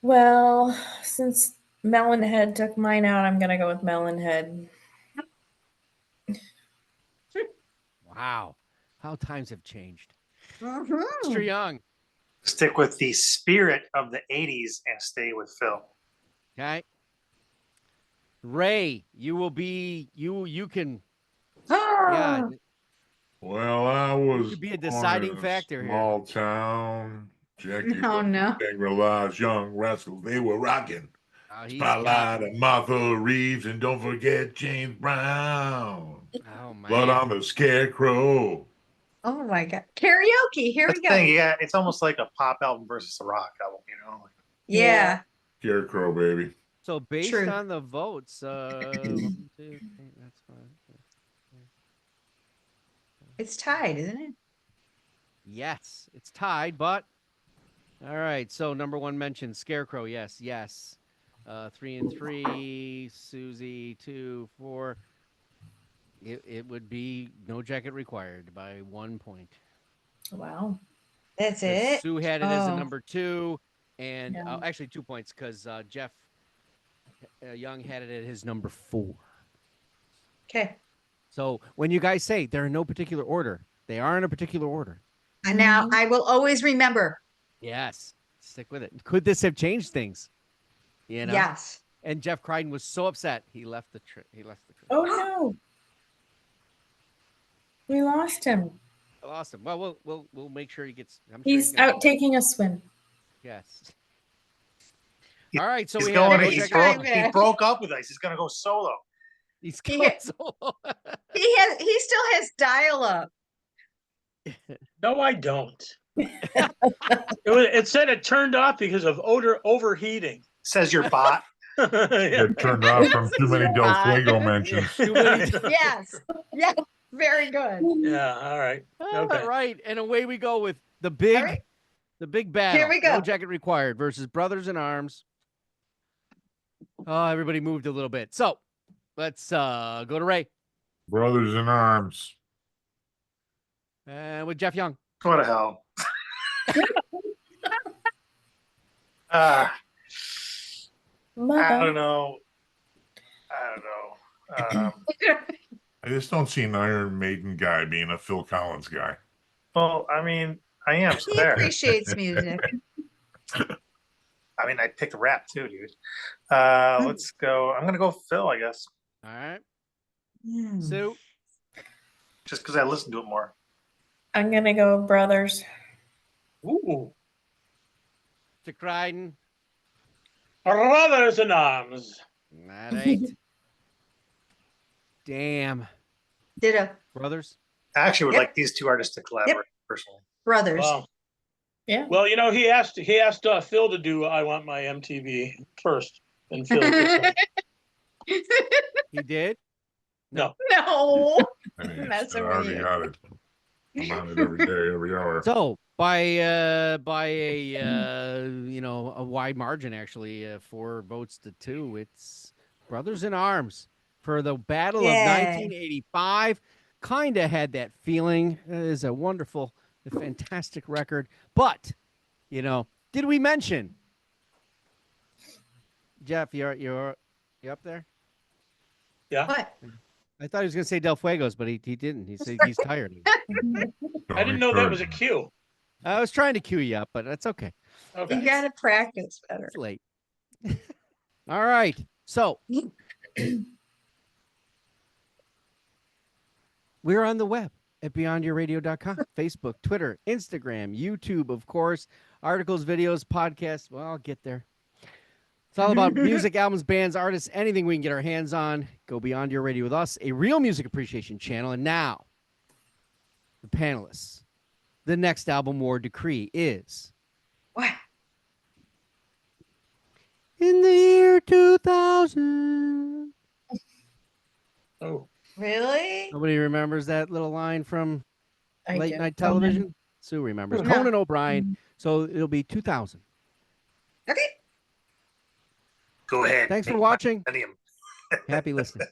Well, since Melonhead took mine out, I'm gonna go with Melonhead. Wow. How times have changed. Mhm. Mr. Young. Stick with the spirit of the 80s and stay with Phil. Okay. Ray, you will be you can Ah. Well, I was could be a born deciding in a factor here. small town. Jackie Oh, no. Shangri-La's young rascals, they were rocking. He's Spotlight and Martha Reeves, and don't forget James Brown. oh man. Blood on the Scarecrow. Oh my God. Karaoke. Here That's we the go. thing, yeah, it's almost like a pop album versus a rock album, you know? Yeah. Scarecrow, baby. So based True. on the votes, 1, 2, 3, that's fine. It's tied, isn't it? Yes, it's tied, but all right. So number one mentioned Scarecrow. Yes. 3 and 3. Susie 2, 4. It would be No Jacket Required by 1 point. Wow. That's it. Sue had it as a Oh. number 2, and Yeah. actually 2 points because Jeff Young had it at his number 4. Okay. So when you guys say they're in no particular order, they are in a particular order. And now I will always remember. Yes, stick with it. Could this have changed things? You know. Yes. And Jeff Crichton was so upset he left the trip. Oh no. We lost him. I lost him. Well, we'll make sure he gets. I'm sure He's gonna- out taking a swim. Yes. All right, so He's we going, have. He's he back. broke up with us. He's going to go solo. He's He going had- solo. He still has dial-up. No, I don't. It said it turned off because of overheating. Says your bot. Get turned off from too many Del Fuego mentions. Too many- Yes. Yes. Very good. Yeah, all right. Okay. All right, and away we go with the big All right. The big battle. Here we go. No jacket required versus Brothers in Arms. Oh, everybody moved a little bit. So let's go to Ray. Brothers in Arms. And with Jeff Young. What the hell? I Mother. don't know. I just don't see an Iron Maiden guy being a Phil Collins guy. Well, I mean, I am. So He there. appreciates music. I mean, I picked rap too, dude. Let's go. I'm gonna go Phil, I guess, All right. Hmm. Sue. just because I listen to it more. I'm gonna go Brothers. Ooh. To Crichton. Brothers in Arms. That ain't. Damn. Ditto. Brothers. I actually would Yep. like these two artists to collaborate personally. Brothers. Wow. Yeah. Well, you know, he asked Phil to do "I Want My MTV" first, and Phil. did He did. No. Hey, Messing I with already you. got it. I'm on it every day, every hour. So by a a wide margin, actually, 4 votes to 2, it's Brothers in Arms for the Battle of Yay. 1985. Kind of had that feeling. It is a wonderful, fantastic record. But did we mention Jeff? You're up there. Yeah, What? I thought he was going to say Del Fuegos, but he didn't. He said he's tired. I didn't know that was a cue. I was trying to cue you up, but that's okay. Okay. You gotta practice better. It's late. All right. So we're on the web at beyondyourradio.com, Facebook, Twitter, Instagram, YouTube, of course, articles, videos, podcasts. Well, I'll get there. It's all about music, albums, bands, artists, anything we can get our hands on. Go Beyond Your Radio with us, a real music appreciation channel. And now, the panelists. The next album war decree is What? in the year 2000. Oh, Really? Nobody remembers that little line from I late do. night television? Sue remembers. No. Conan O'Brien. So it'll be 2000. Okay. Go ahead. Thanks for Make watching. Millennium. Happy listening.